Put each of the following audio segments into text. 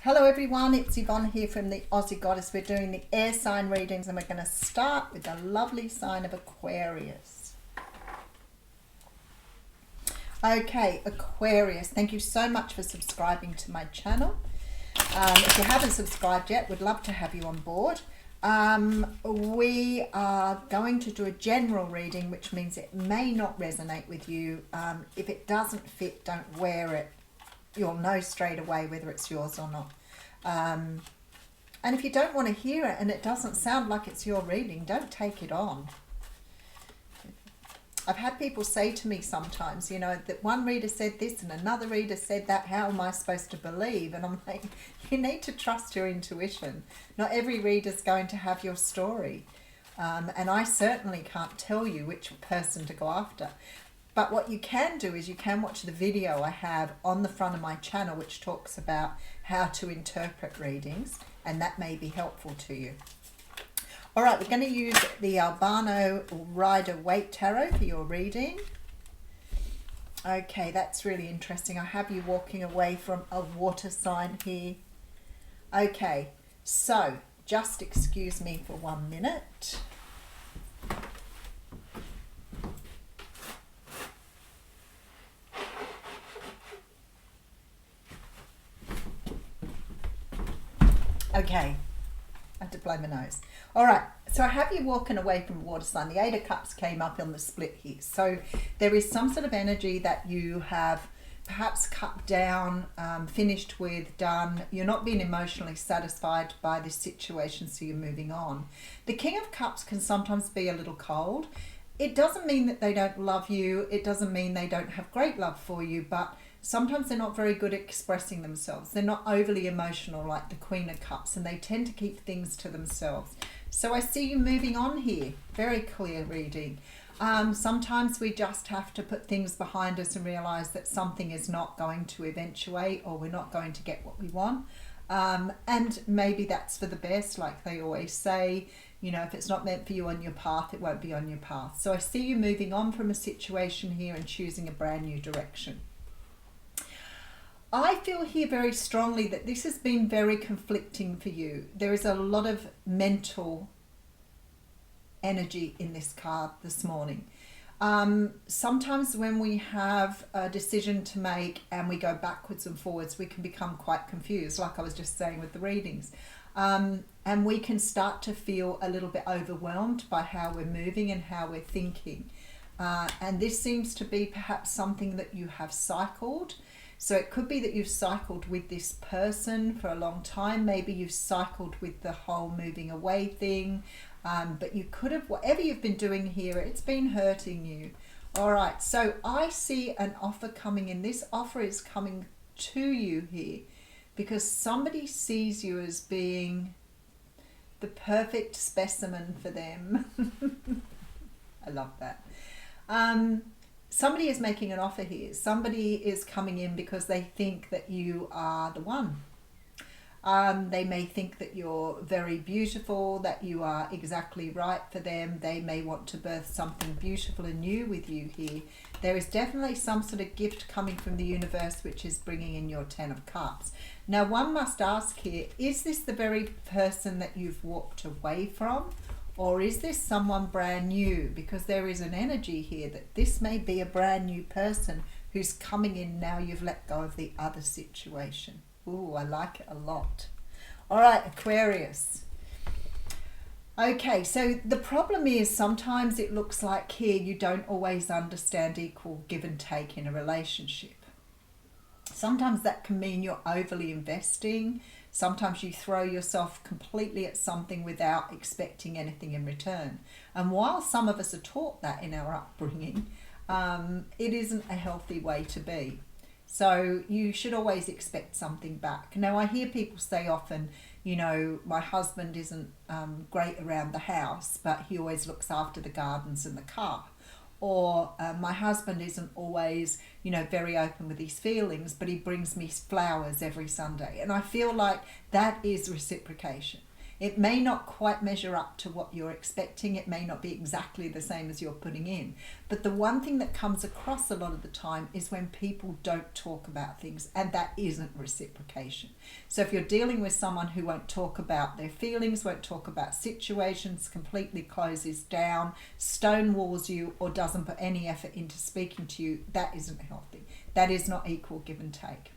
Hello everyone, it's Yvonne here from the Aussie Goddess. We're doing the air sign readings and we're going to start with the lovely sign of Aquarius. Okay, Aquarius, thank you so much for subscribing to my channel. If you haven't subscribed yet, we'd love to have you on board. We are going to do a general reading, which means it may not resonate with you. If it doesn't fit, don't wear it. You'll know straight away whether it's yours or not. And if you don't want to hear it and it doesn't sound like it's your reading, don't take it on. I've had people say to me sometimes, you know, that one reader said this and another reader said that. How am I supposed to believe? And I'm like, you need to trust your intuition. Not every reader's going to have your story. And I certainly can't tell you which person to go after. But what you can do is you can watch the video I have on the front of my channel, which talks about how to interpret readings, and that may be helpful to you. All right, we're going to use the Albano Rider-Waite Tarot for your reading. Okay, that's really interesting. I have you walking away from a water sign here. Okay, so just excuse me for 1 minute. Okay, I had to blow my nose. All right, so I have you walking away from a water sign. The 8 of Cups came up on the split here. So there is some sort of energy that you have perhaps cut down, finished with, done. You're not being emotionally satisfied by this situation, so you're moving on. The King of Cups can sometimes be a little cold. It doesn't mean that they don't love you. It doesn't mean they don't have great love for you, but sometimes they're not very good at expressing themselves. They're not overly emotional like the Queen of Cups, and they tend to keep things to themselves. So I see you moving on here. Very clear reading. Sometimes we just have to put things behind us and realize that something is not going to eventuate, or we're not going to get what we want. And maybe that's for the best, like they always say. You know, if it's not meant for you on your path, it won't be on your path. So I see you moving on from a situation here and choosing a brand new direction. I feel here very strongly that this has been very conflicting for you. There is a lot of mental energy in this card this morning. Sometimes when we have a decision to make and we go backwards and forwards, we can become quite confused, like I was just saying with the readings. And we can start to feel a little bit overwhelmed by how we're moving and how we're thinking. And this seems to be perhaps something that you have cycled. So it could be that you've cycled with this person for a long time. Maybe you've cycled with the whole moving away thing. But you could have, whatever you've been doing here, it's been hurting you. All right, so I see an offer coming in. This offer is coming to you here because somebody sees you as being the perfect specimen for them. I love that. Somebody is making an offer here. Somebody is coming in because they think that you are the one. They may think that you're very beautiful, that you are exactly right for them. They may want to birth something beautiful and new with you here. There is definitely some sort of gift coming from the universe which is bringing in your 10 of Cups. Now, one must ask here, is this the very person that you've walked away from? Or is this someone brand new? Because there is an energy here that this may be a brand new person who's coming in now you've let go of the other situation. Ooh, I like it a lot. All right, Aquarius. Okay, so the problem is sometimes it looks like here you don't always understand equal give and take in a relationship. Sometimes that can mean you're overly investing. Sometimes you throw yourself completely at something without expecting anything in return. And while some of us are taught that in our upbringing, it isn't a healthy way to be. So you should always expect something back. Now, I hear people say often, you know, my husband isn't great around the house, but he always looks after the gardens and the car. Or my husband isn't always, you know, very open with his feelings, but he brings me flowers every Sunday. And I feel like that is reciprocation. It may not quite measure up to what you're expecting. It may not be exactly the same as you're putting in. But the one thing that comes across a lot of the time is when people don't talk about things, and that isn't reciprocation. So if you're dealing with someone who won't talk about their feelings, won't talk about situations, completely closes down, stonewalls you, or doesn't put any effort into speaking to you, that isn't healthy. That is not equal give and take.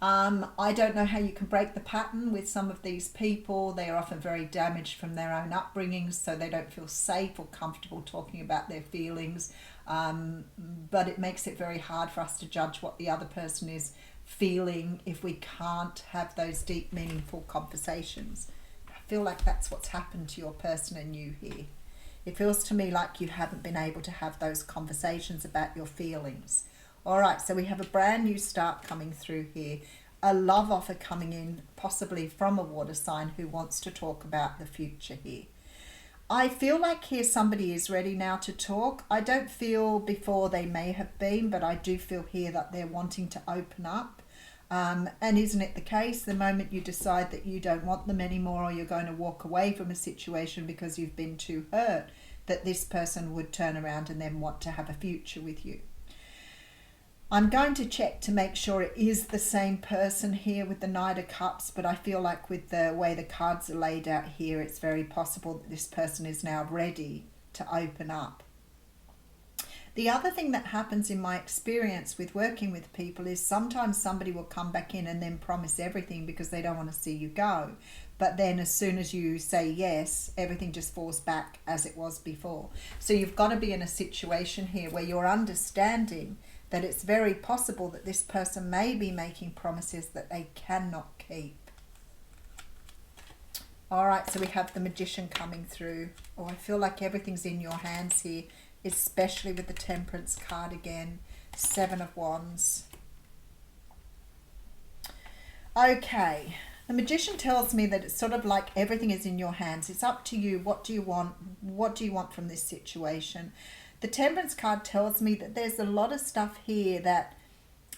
I don't know how you can break the pattern with some of these people. They are often very damaged from their own upbringings, so they don't feel safe or comfortable talking about their feelings. But it makes it very hard for us to judge what the other person is feeling if we can't have those deep, meaningful conversations. I feel like that's what's happened to your person and you here. It feels to me like you haven't been able to have those conversations about your feelings. All right, so we have a brand new start coming through here. A love offer coming in, possibly from a water sign who wants to talk about the future here. I feel like here somebody is ready now to talk. I don't feel before they may have been, but I do feel here that they're wanting to open up. And isn't it the case, the moment you decide that you don't want them anymore, or you're going to walk away from a situation because you've been too hurt, that this person would turn around and then want to have a future with you. I'm going to check to make sure it is the same person here with the Knight of Cups, but I feel like with the way the cards are laid out here, it's very possible that this person is now ready to open up. The other thing that happens in my experience with working with people is sometimes somebody will come back in and then promise everything because they don't want to see you go. But then as soon as you say yes, everything just falls back as it was before. So you've got to be in a situation here where you're understanding that it's very possible that this person may be making promises that they cannot keep. All right, so we have the Magician coming through. Oh, I feel like everything's in your hands here, especially with the Temperance card again. 7 of Wands. Okay, the Magician tells me that it's sort of like everything is in your hands. It's up to you. What do you want? What do you want from this situation? The Temperance card tells me that there's a lot of stuff here that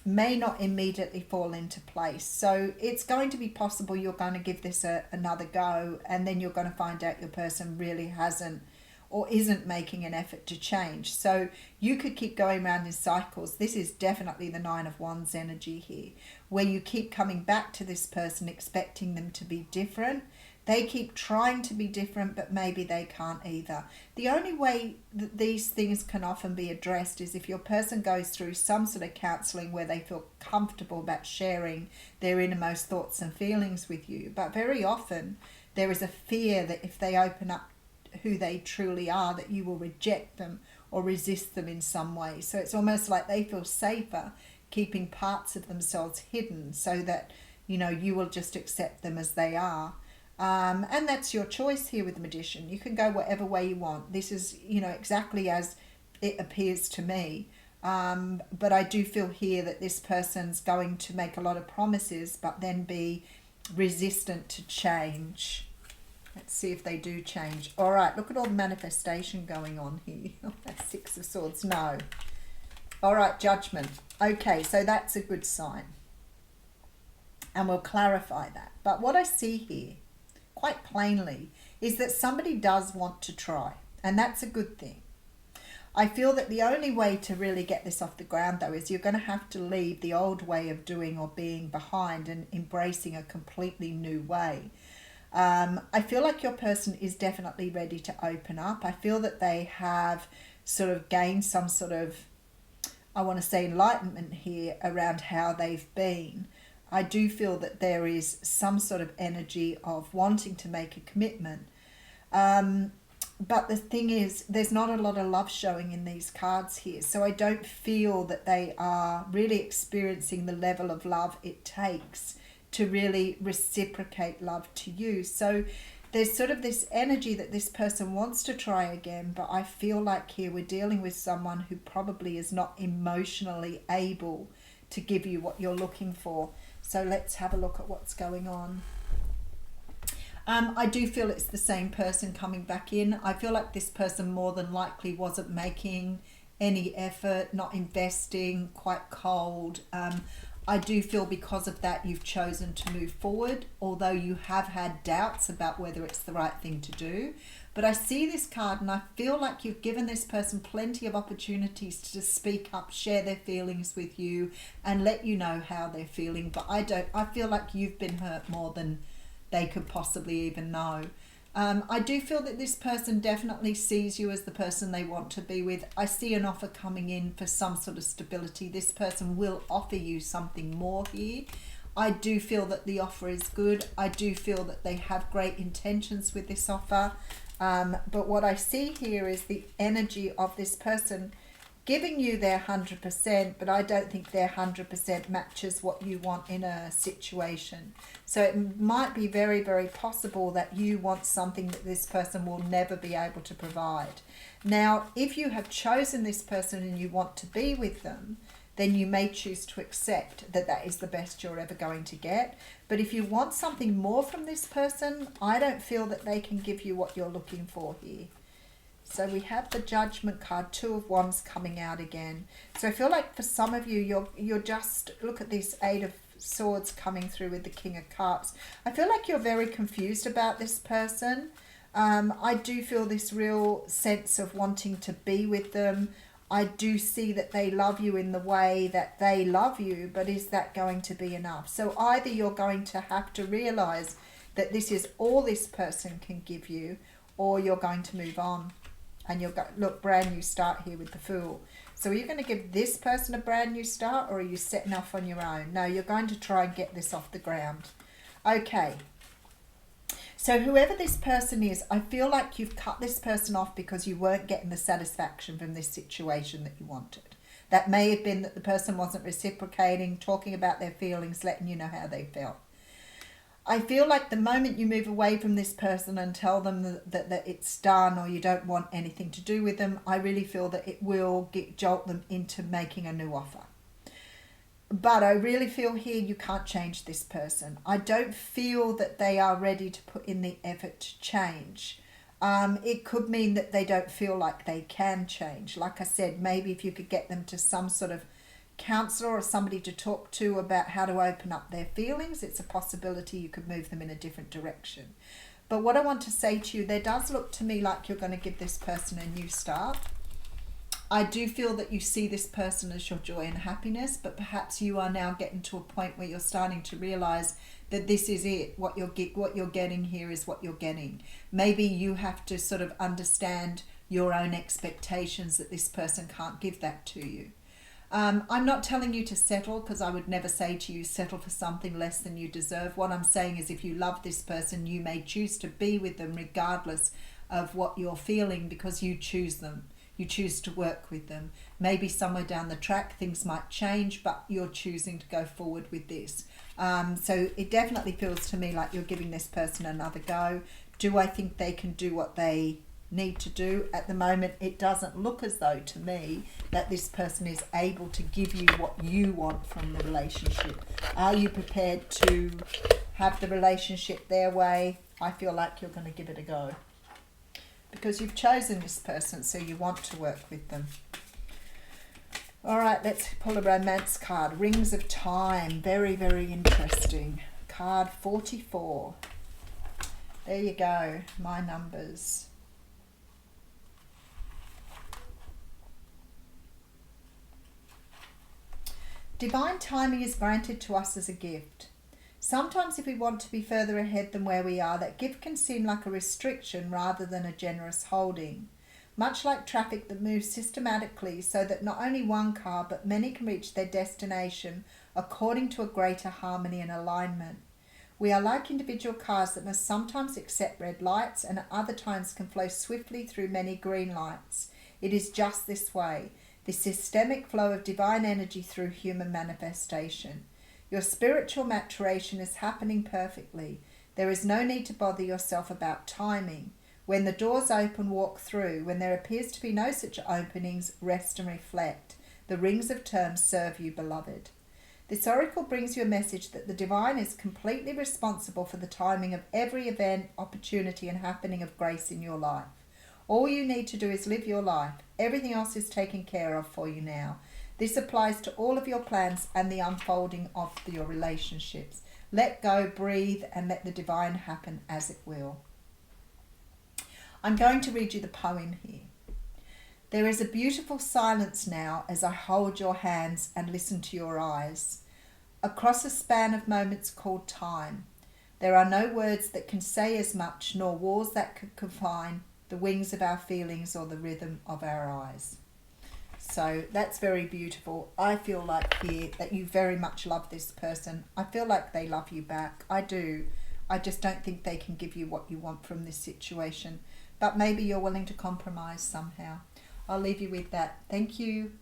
may not immediately fall into place. So it's going to be possible you're going to give this another go, and then you're going to find out your person really hasn't or isn't making an effort to change. So you could keep going around in cycles. This is definitely the 9 of Wands energy here, where you keep coming back to this person expecting them to be different. They keep trying to be different, but maybe they can't either. The only way that these things can often be addressed is if your person goes through some sort of counselling where they feel comfortable about sharing their innermost thoughts and feelings with you. But very often there is a fear that if they open up who they truly are, that you will reject them or resist them in some way. So it's almost like they feel safer keeping parts of themselves hidden so that, you will just accept them as they are. And that's your choice here with the Magician. You can go whatever way you want. This is, exactly as it appears to me. But I do feel here that this person's going to make a lot of promises, but then be resistant to change. Let's see if they do change. All right, look at all the manifestation going on here. 6 of Swords, no. All right, Judgment. Okay, so that's a good sign. And we'll clarify that. But what I see here, quite plainly, is that somebody does want to try, and that's a good thing. I feel that the only way to really get this off the ground, though, is you're going to have to leave the old way of doing or being behind and embracing a completely new way. I feel like your person is definitely ready to open up. I feel that they have sort of gained some sort of, I want to say, enlightenment here around how they've been. I do feel that there is some sort of energy of wanting to make a commitment. But the thing is, there's not a lot of love showing in these cards here. So I don't feel that they are really experiencing the level of love it takes to really reciprocate love to you. So there's sort of this energy that this person wants to try again, but I feel like here we're dealing with someone who probably is not emotionally able to give you what you're looking for. So let's have a look at what's going on. I do feel it's the same person coming back in. I feel like this person more than likely wasn't making any effort, not investing, quite cold. I do feel because of that you've chosen to move forward, although you have had doubts about whether it's the right thing to do. But I see this card and I feel like you've given this person plenty of opportunities to speak up, share their feelings with you and let you know how they're feeling. But I feel like you've been hurt more than they could possibly even know. I do feel that this person definitely sees you as the person they want to be with. I see an offer coming in for some sort of stability. This person will offer you something more here. I do feel that the offer is good. I do feel that they have great intentions with this offer. But what I see here is the energy of this person giving you their 100%, but I don't think their 100% matches what you want in a situation. So it might be very, very possible that you want something that this person will never be able to provide. Now, if you have chosen this person and you want to be with them, then you may choose to accept that that is the best you're ever going to get. But if you want something more from this person, I don't feel that they can give you what you're looking for here. So we have the Judgment card, Two of Wands coming out again. So I feel like for some of you, you're just, look at this Eight of Swords coming through with the King of Cups. I feel like you're very confused about this person. I do feel this real sense of wanting to be with them. I do see that they love you in the way that they love you, but is that going to be enough? So either you're going to have to realize that this is all this person can give you, or you're going to move on. And you'll go, look, brand new start here with the Fool. So are you going to give this person a brand new start, or are you setting off on your own? No, you're going to try and get this off the ground. Okay. So whoever this person is, I feel like you've cut this person off because you weren't getting the satisfaction from this situation that you wanted. That may have been that the person wasn't reciprocating, talking about their feelings, letting you know how they felt. I feel like the moment you move away from this person and tell them that it's done or you don't want anything to do with them, I really feel that it will jolt them into making a new offer. But I really feel here you can't change this person. I don't feel that they are ready to put in the effort to change. It could mean that they don't feel like they can change. Like I said, maybe if you could get them to some sort of counselor or somebody to talk to about how to open up their feelings, it's a possibility you could move them in a different direction. But what I want to say to you, there does look to me like you're going to give this person a new start. I do feel that you see this person as your joy and happiness, but perhaps you are now getting to a point where you're starting to realize that this is it. What you're getting here is what you're getting. Maybe you have to sort of understand your own expectations that this person can't give that to you. I'm not telling you to settle, because I would never say to you settle for something less than you deserve. What I'm saying is if you love this person, you may choose to be with them regardless of what you're feeling, because you choose them. You choose to work with them. Maybe somewhere down the track things might change, but you're choosing to go forward with this. So it definitely feels to me like you're giving this person another go. Do I think they can do what they need to do? At the moment, it doesn't look as though to me that this person is able to give you what you want from the relationship. Are you prepared to have the relationship their way? I feel like you're going to give it a go, because you've chosen this person, so you want to work with them. All right, let's pull a romance card. Rings of Time. Very, very interesting. Card 44. There you go. My numbers. Divine timing is granted to us as a gift. Sometimes if we want to be further ahead than where we are, that gift can seem like a restriction rather than a generous holding. Much like traffic that moves systematically so that not only one car but many can reach their destination according to a greater harmony and alignment. We are like individual cars that must sometimes accept red lights and at other times can flow swiftly through many green lights. It is just this way. The systemic flow of divine energy through human manifestation. Your spiritual maturation is happening perfectly. There is no need to bother yourself about timing. When the doors open, walk through. When there appears to be no such openings, rest and reflect. The rings of terms serve you, beloved. This oracle brings you a message that the divine is completely responsible for the timing of every event, opportunity and happening of grace in your life. All you need to do is live your life. Everything else is taken care of for you now. This applies to all of your plans and the unfolding of your relationships. Let go, breathe, and let the divine happen as it will. I'm going to read you the poem here. There is a beautiful silence now as I hold your hands and listen to your eyes. Across a span of moments called time, there are no words that can say as much, nor walls that could confine the wings of our feelings or the rhythm of our eyes. So that's very beautiful. I feel like here that you very much love this person. I feel like they love you back. I do. I just don't think they can give you what you want from this situation. But maybe you're willing to compromise somehow. I'll leave you with that. Thank you.